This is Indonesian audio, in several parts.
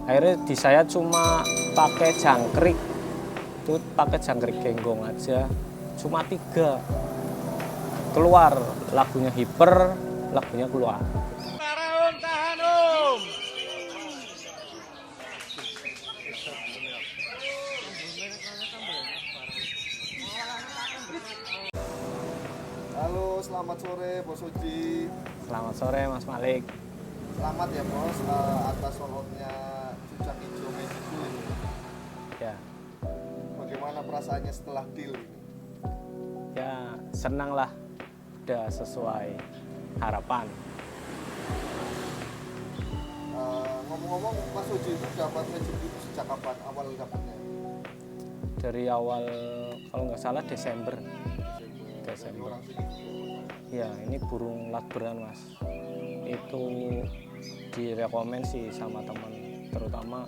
Akhirnya di saya cuma pakai jangkrik, itu pakai jangkrik genggong aja, cuma 3 keluar lagunya Hiper, lagunya keluar. Halo, selamat sore Bos Uji. Selamat sore Mas Malik. Selamat ya Bos atas solotnya Cucak Hijau Mejiku ini. Ya, Bagaimana perasaannya setelah deal ini? ya senang lah, udah sesuai harapan. Ngomong-ngomong, Mas Uji itu dapat Magic itu sejak kapan awal dapatnya? Dari awal kalau nggak salah Desember. Dari orang sini juga. Ya, ini burung latberan Mas. Itu direkomend sih sama teman, terutama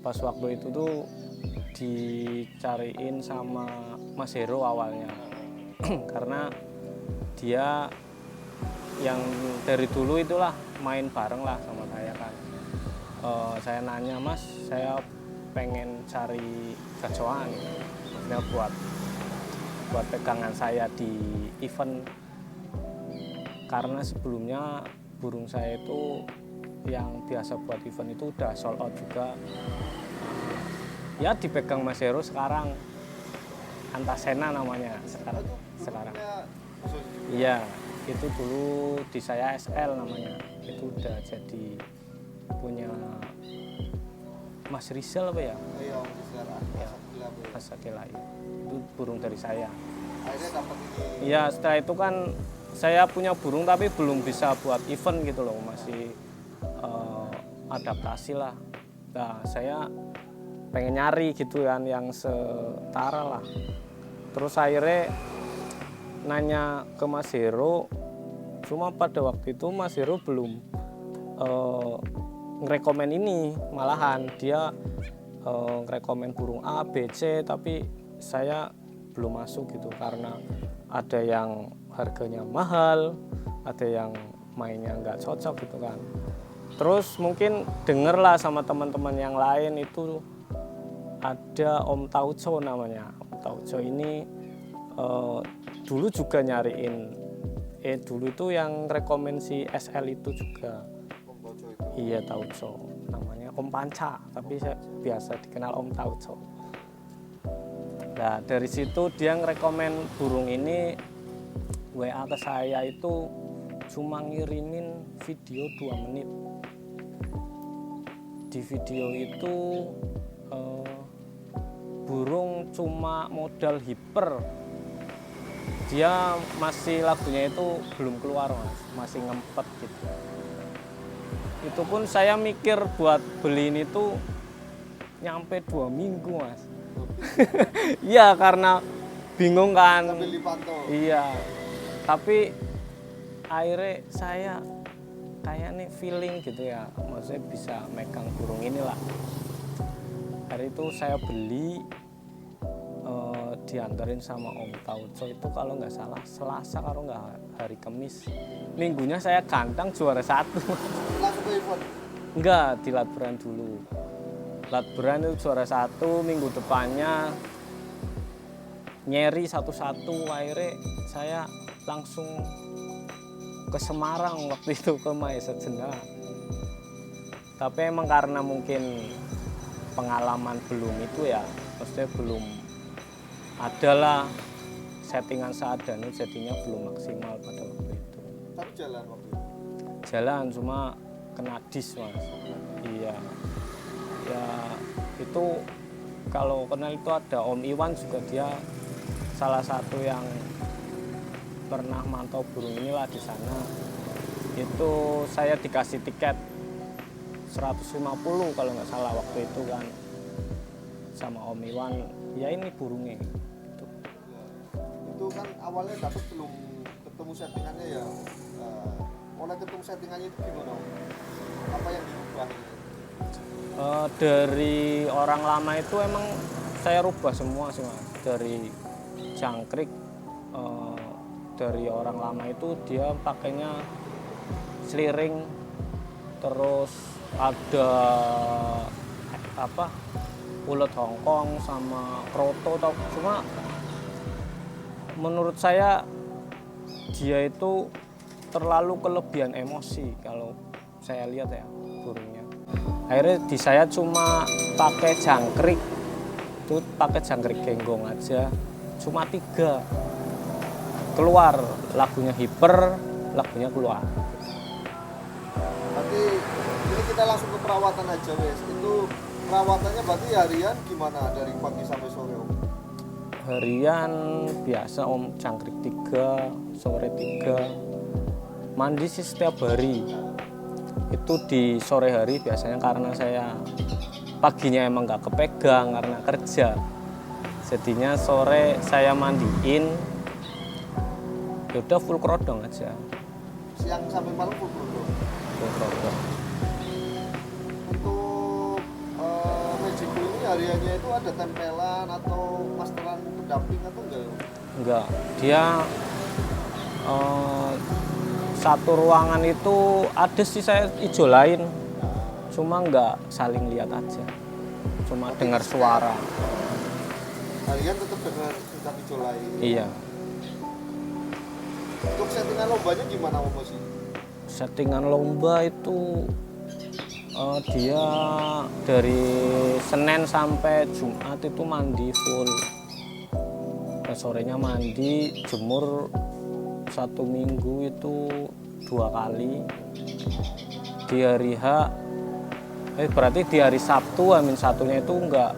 pas waktu itu tuh dicariin sama Mas Hero awalnya. Karena dia yang dari dulu itulah main bareng lah sama saya kan. Saya nanya, Mas, saya pengen cari gacoan, maksudnya buat pegangan saya di event, karena sebelumnya burung saya itu yang biasa buat event itu udah sold out juga. Ya dipegang Mas Hero sekarang, Antasena namanya sekarang. Mas Uji. Iya, itu dulu di saya SL namanya, itu udah jadi punya Mas Rizal apa ya? Iya, Om Rizal. Ya, Gila, Bu. Mas Adela, itu burung dari saya. Akhirnya dapat ini. Iya, setelah itu kan saya punya burung tapi belum bisa buat event gitu loh, masih adaptasi lah. Nah, saya pengen nyari gitu kan yang setara lah. Terus akhirnya nanya ke Mas Hero, cuma pada waktu itu Mas Hero belum ngerekomen ini, malahan dia ngerekomen burung A, B, C, tapi saya belum masuk gitu karena ada yang harganya mahal, ada yang mainnya nggak cocok gitu kan. Terus mungkin denger lah sama teman-teman yang lain itu ada Om Tauco namanya. Om Tauco ini dulu juga nyariin, dulu itu yang rekomen si SL itu juga. Om Bojo itu. Iya, Tauco namanya Om Panca, tapi saya biasa dikenal Om Tauco. Nah, dari situ dia ngerekomen burung ini, WA ke saya itu cuma ngirimin video 2 menit. Di video itu burung cuma modal Hiper, dia masih lagunya itu belum keluar Mas, masih ngempet gitu. Itu pun saya mikir buat beli ini tuh nyampe 2 minggu Mas. Iya, karena bingung kan. Sambil dipantau. Iya, tapi akhirnya saya kayak nih feeling gitu ya, maksudnya bisa megang burung inilah. Hari itu saya beli, diantarin sama Om Tauco itu kalau nggak salah Selasa, kalau nggak hari Kamis. Minggunya saya kandang juara 1. Langsung ke event. Enggak, di Latberan dulu. Latberan itu juara 1, minggu depannya nyeri 1-1, akhirnya saya langsung ke Semarang waktu itu, ke Mahesa Jena. Tapi emang karena mungkin pengalaman belum itu ya, maksudnya belum adalah settingan seadanya, jadinya belum maksimal pada waktu itu. Tapi jalan waktu itu. Jalan cuma kena dis Mas. Iya. Ya itu kalau kenal itu ada Om Iwan juga, dia salah satu yang pernah mantau burung inilah di sana. Itu saya dikasih tiket 150 kalau nggak salah waktu itu kan, sama Om Iwan, ya ini burungnya gitu. Itu kan awalnya dapat belum ketemu settingannya ya. Mulai ketemu settingannya itu gimana? Apa yang diubah? Dari orang lama itu emang saya rubah semua sih Mas. Dari jangkrik, dari orang lama itu dia pakainya sliring, terus ada ulet Hongkong sama kroto tau. Cuma menurut saya dia itu terlalu kelebihan emosi kalau saya lihat ya burungnya. Akhirnya di saya cuma pakai jangkrik, itu pakai jangkrik genggong aja, cuma 3 keluar lagunya hiper, lagunya keluar. Berarti ini kita langsung ke perawatan aja wes. Itu perawatannya berarti harian gimana dari pagi sampai sore Om? Harian biasa Om, jangkrik 3, sore 3. Mandi sih setiap hari. Itu di sore hari biasanya karena saya paginya emang nggak kepegang karena kerja. Jadinya sore saya mandiin, yaudah full kerodong aja. Siang sampai malam full produk. Full kerodong. Untuk Magic Blue ini hariannya itu ada tempelan atau masteran pendamping atau enggak? Enggak, dia satu ruangan itu ada sih saya ijolain, cuma nggak saling lihat aja, cuma dengar suara. Harian tetap dengar kita ijolain. Iya. Untuk settingan lombanya gimana Om sih? Settingan lomba itu dia dari Senin sampai Jumat itu mandi full. Sorenya mandi, jemur 1 minggu itu 2 kali. Di hari H, berarti di hari Sabtu, H-1-nya itu enggak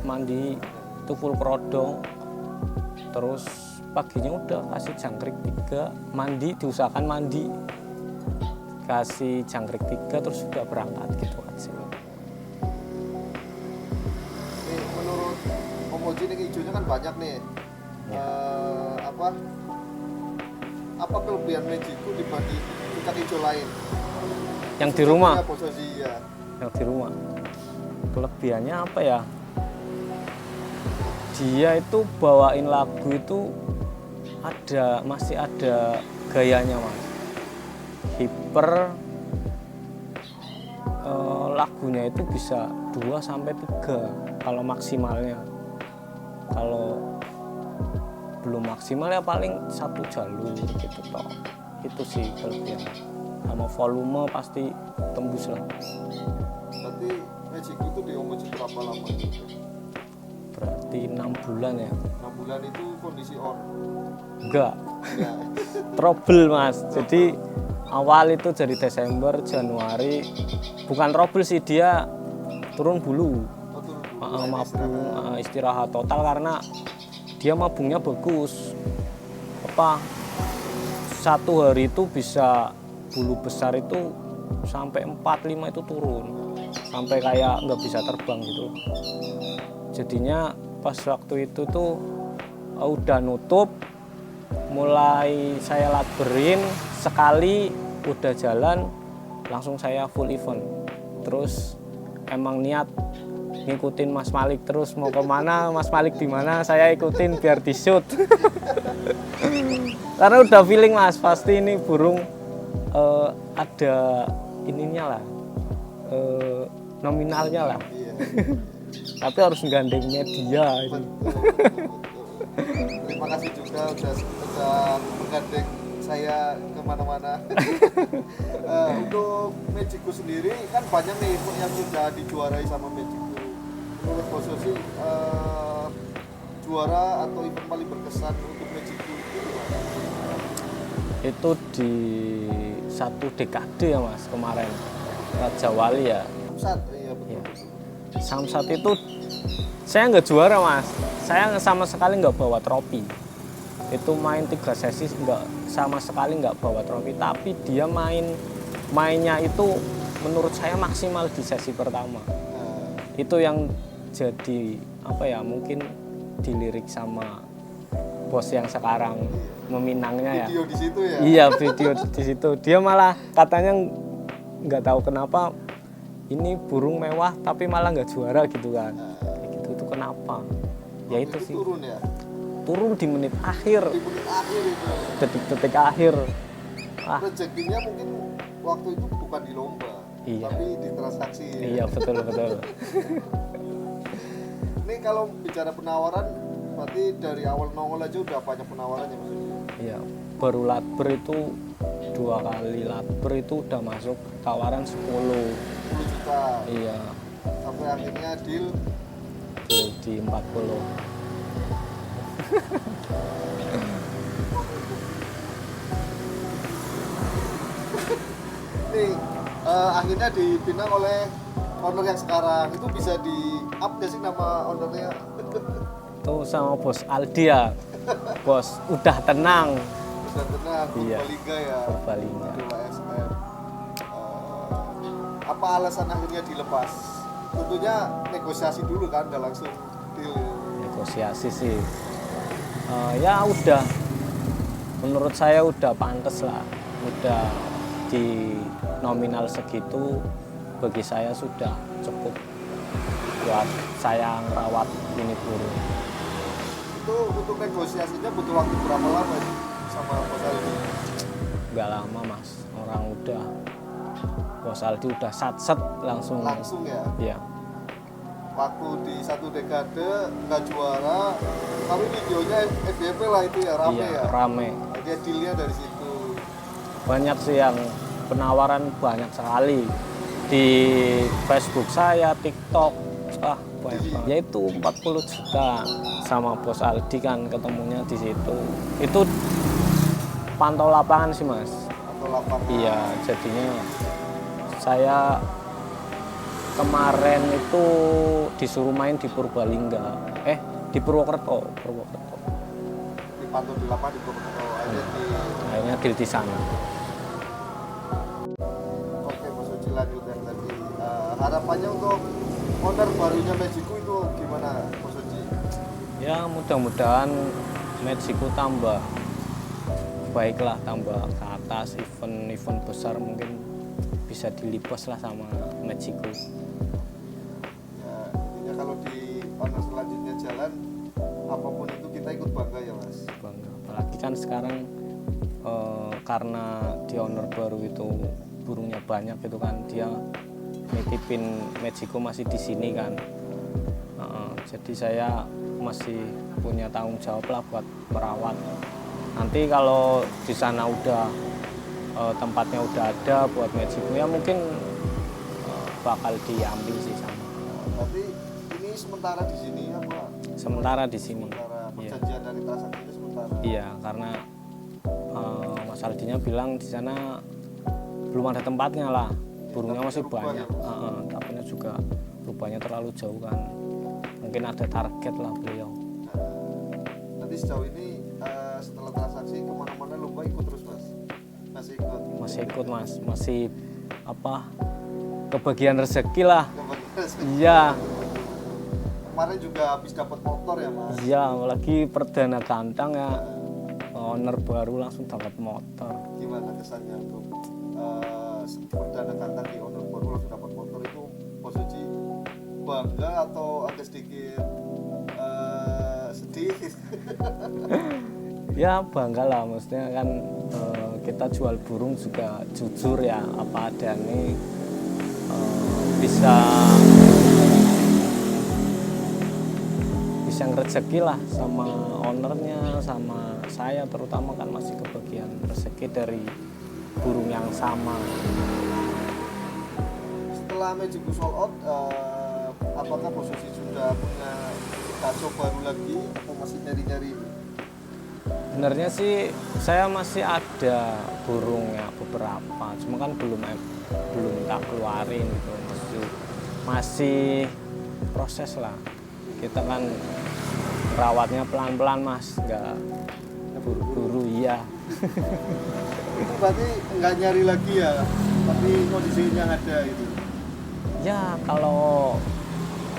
mandi, itu full kerodong. Terus paginya udah kasih jangkrik 3, mandi, diusahakan mandi. Kasih jangkrik 3 terus sudah berangkat gitu aja. Nih, menurut Om Oji ini hijaunya kan banyak nih. Apa kelebihan Magicku dibanding ikan hijau lain? Yang di rumah? Posisi, ya. Yang di rumah. Kelebihannya apa ya? Dia itu bawain lagu itu masih ada gayanya Mas. Hiper lagunya itu bisa 2 sampai 3 kalau maksimalnya. Kalau belum maksimal ya paling 1 jalur gitu toh. Itu sih kelebihan. Sama volume pasti tembus lah. Berarti Magicku itu di Om Oji berapa lama gitu? Berarti 6 bulan ya. 6 bulan itu kondisi on? Enggak. Ya. Trouble Mas. Jadi awal itu dari Desember, Januari, bukan trouble sih, dia turun bulu. Mabung, istirahat total karena dia mabungnya bagus. 1 hari itu bisa bulu besar itu sampai 4-5 itu turun, sampai kayak nggak bisa terbang gitu. Jadinya pas waktu itu tuh udah nutup, mulai saya laberin sekali udah jalan langsung saya full event. Terus emang niat ngikutin Mas Malik terus, mau kemana Mas Malik di mana saya ikutin biar di shoot. Karena udah feeling Mas, pasti ini burung ada ininya lah, nominalnya lah. Iya. Tapi harus gandeng media ini. Terima kasih juga udah menggandeng saya kemana-mana. Untuk Magicku sendiri kan banyak nih yang sudah dijuarai sama Magicku. Menurut Bos sih juara atau event paling berkesan untuk Magicku itu gimana? Itu di 1 dekade ya Mas kemarin, Raja Wali ya. Samsat, iya betul. Iya. Samsat itu saya nggak juara Mas, saya sama sekali nggak bawa trofi. Itu main 3 sesi nggak, sama sekali nggak bawa trofi, tapi dia mainnya itu menurut saya maksimal di sesi pertama. Itu yang jadi apa ya, mungkin dilirik sama bos yang sekarang meminangnya ya. Video di situ ya? Iya, video di situ. Dia malah katanya nggak tahu kenapa ini burung mewah tapi malah nggak juara gitu kan. Kayak gitu itu kenapa? Ya itu sih. Turun ya? Turun di menit akhir. Di menit akhir itu. Detik-detik akhir. Rezekinya mungkin waktu itu bukan di lomba. Iya. tapi ditransaksi. Iya, betul betul. Ini kalau bicara penawaran, berarti dari awal nongol aja udah banyak penawarannya maksudnya. Iya, baru latber itu 2 kali latber itu udah masuk tawaran 10. 10 juta. Iya, Sampai akhirnya deal di 40. nih akhirnya dipinang oleh owner yang sekarang. Itu bisa di up gak sih nama ownernya? Tuh sama bos Aldi ya. Bos, udah tenang. Sudah tenang, Iya. Purbalingga ya. Purbalingga. Dewa SM. Apa alasan akhirnya dilepas? Tentunya negosiasi dulu kan, udah langsung deal. Negosiasi sih. Ya udah. Menurut saya udah pantas lah. Udah di nominal segitu bagi saya sudah cukup buat saya ngerawat ini burung. Itu untuk negosiasinya butuh waktu berapa lama sih sama Bos Aldi? Nggak lama mas, orang udah Bos Aldi udah sat-set langsung. Langsung ya? Iya. Waktu di 1 dekade nggak juara, tapi videonya FYP lah itu ya, rame Iya, ya? rame. Dia dealnya dari situ. Banyak sih yang penawaran, banyak sekali di Facebook saya, TikTok, banyak banget. Yaitu 40 juta sama Bos Aldi kan ketemunya di situ. Itu pantau lapangan sih mas. Atau lapangan. Iya, jadinya saya kemarin itu disuruh main di Purbalingga, di Purwokerto. Dipantau di lapangan di Purwokerto. Akhirnya deal di sana. Oke, Mas Uci lanjut yang tadi. Harapannya untuk owner barunya Magiku itu gimana, Mas Uci? Ya mudah-mudahan Magiku tambah baiklah, tambah ke atas, event besar mungkin bisa dilipos lah sama Magiku. Ya, intinya kalau di owner selanjutnya jalan, apapun itu kita ikut bangga ya Mas. Bangga. Apalagi kan sekarang karena di owner baru itu burungnya banyak gitu kan, dia nitipin Magiku masih di sini kan. Jadi saya masih punya tanggung jawab lah buat merawat. Nanti kalau di sana udah tempatnya udah ada buat Magiku ya mungkin bakal diambil sih sama. Tapi ini sementara di sini apa? Sementara di sini. Sementara Iya. perjanjian dari transaksi itu sementara. Iya, karena Mas Aldinya bilang di sana belum ada tempatnya lah. Burungnya masih banyak. Takutnya juga rupanya terlalu jauh kan. Mungkin ada target lah beliau. Nanti sejauh ini setelah transaksi kemana-mana lomba ikut terus Mas? Masih ikut? Masih ikut mas, masih kebagian rezeki lah. Iya. Kemarin juga habis dapat motor ya Mas? Iya, lagi perdana kandang ya. Owner baru langsung dapat motor. Gimana kesannya untuk perdana kandang di owner baru langsung dapat motor itu? Mas Uci bangga atau agak sedikit sedih? Ya bangga lah, maksudnya kan kita jual burung juga jujur ya, apa adanya, bisa rezeki lah sama ownernya, sama saya terutama kan masih kebagian rezeki dari burung yang sama. Setelah Magiku sold out, apakah posisi sudah punya kaso baru lagi atau masih nyari-nyari? Sebenarnya sih saya masih ada burungnya beberapa, cuma kan belum tak keluarin gitu, masih proses lah. Kita kan rawatnya pelan-pelan mas, nggak buru-buru. Iya. Itu berarti nggak nyari lagi ya, tapi kondisinya ada itu. Ya kalau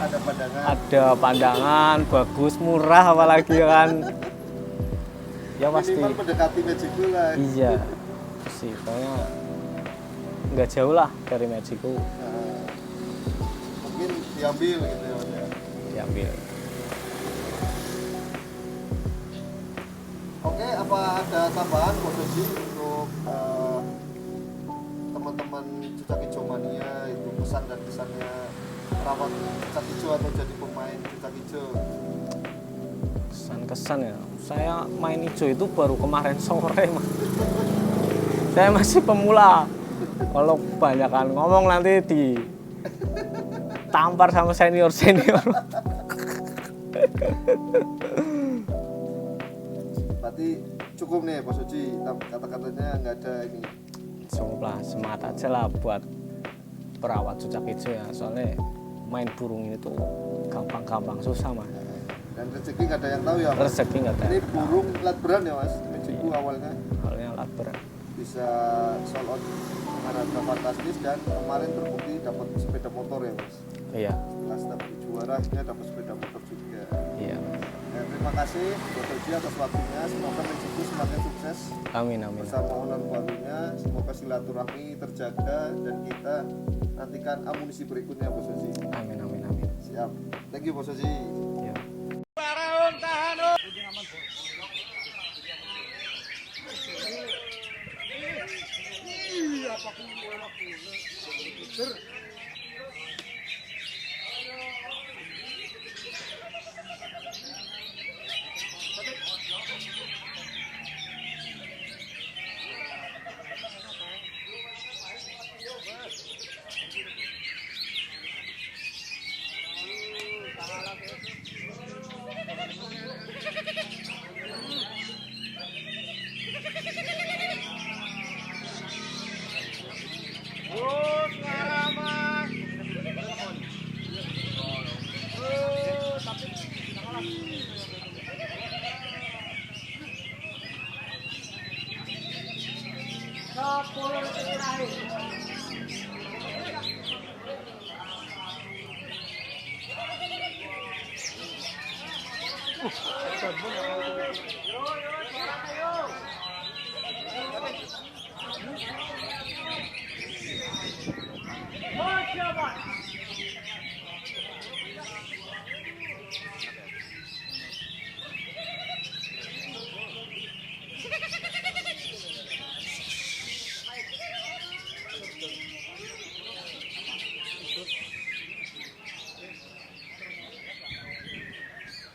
Ada pandangan. bagus, murah apalagi kan. Ya pasti. Minimal mendekati Magiku lah. Iya. Sih, pokoknya nggak jauh lah dari Magiku. Mungkin diambil gitu ya Mas ya. Diambil. Oke, apa ada tambahan posisi untuk teman-teman Cucak Hijau Mania kesan dan kesannya merawat cicak hijau atau jadi pemain cicak hijau? Kesan-kesan ya, saya main hijau itu baru kemarin sore Mas. Saya masih pemula. Kalau kebanyakan ngomong nanti ditampar sama senior-senior. Berarti cukup nih Pak Suci, kata-katanya nggak ada ini. Cukup lah, semangat aja lah buat perawat cicak hijau ya. Soalnya main burung ini tuh gampang-gampang susah Mas. Dan rezeki nggak ada yang tahu ya Mas. Rezeki nggak ada. Ini burung lat beran ya Mas, Mejiku awalnya Soalnya lapar. bisa sold out dengan harga fantastis dan kemarin terbukti dapat sepeda motor ya Mas. Iya, Setelah dapat juara akhirnya dapat sepeda motor juga. iya. Ya, terima kasih Dr. Ji atas waktunya. Semoga Mejiku semakin sukses Amin, amin. bersama owner barunya. Semoga silaturahmi terjaga dan kita nantikan amunisi berikutnya Bos Suci. Amin, amin, amin. Siap. Thank you Bos Suci. Iya.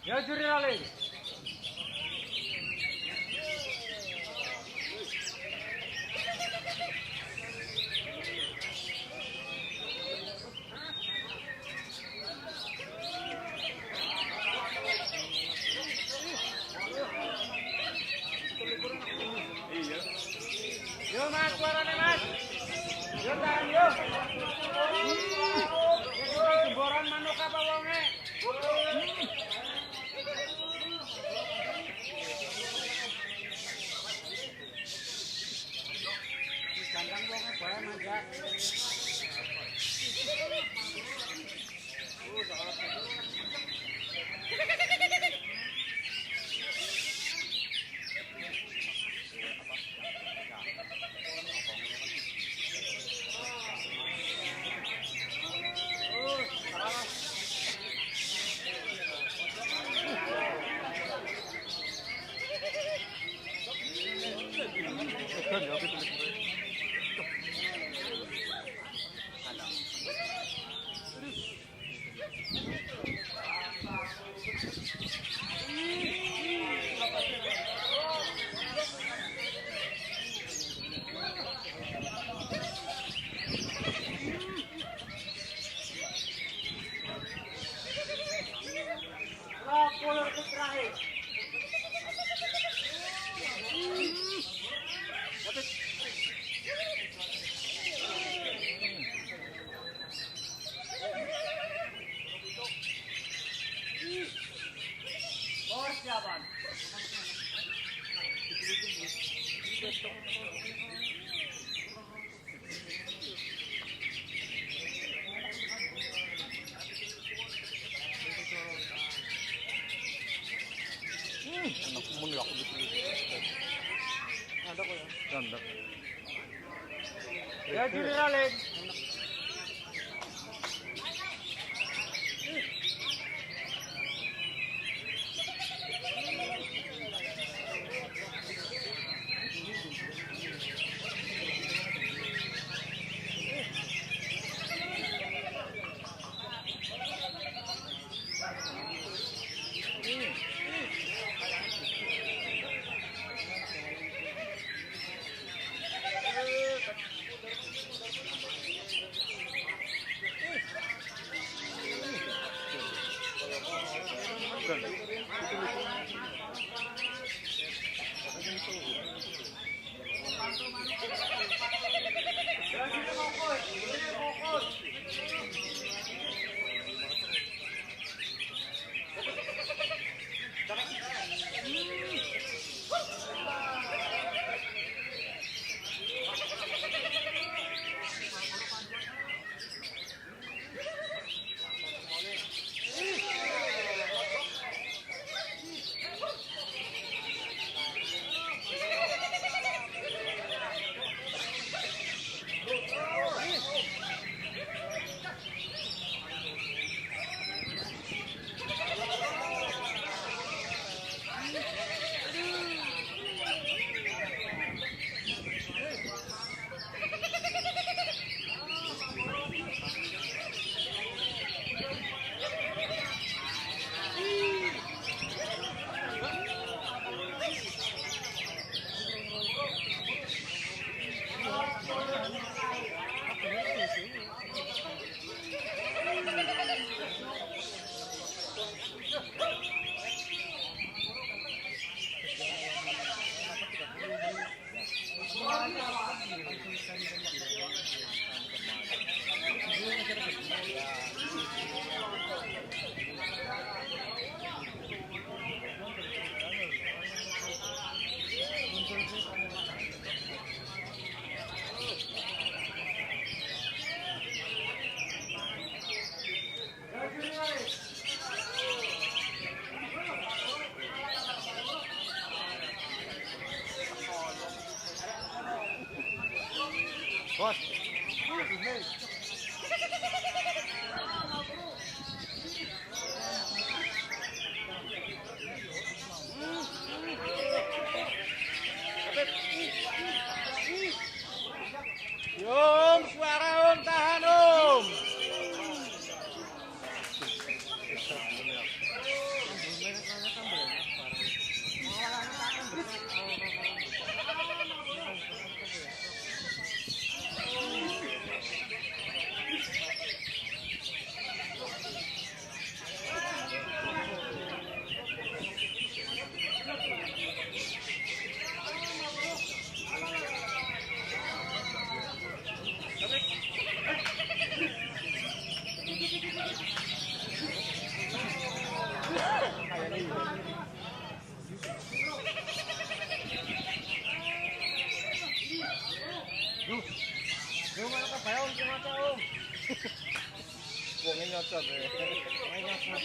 Ya jurnalin. Yo mas, suaranya mas. Yo tahan yo. Jemboran manuk apa wonge? Gandang wonge bae manjak. Ya jurnalin. Bos. Om, suara Om, tahan Om. Yung ano ka ba Om? Yung ano Om? Buangin nyocot eh. Buangin nyocot.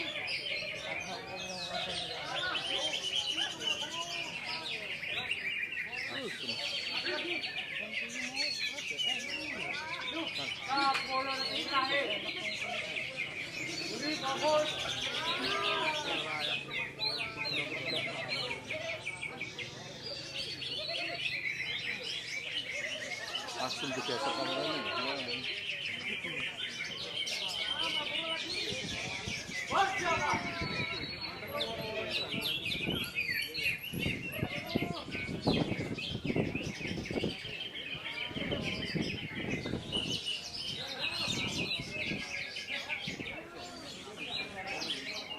Langsung digesek kameranya.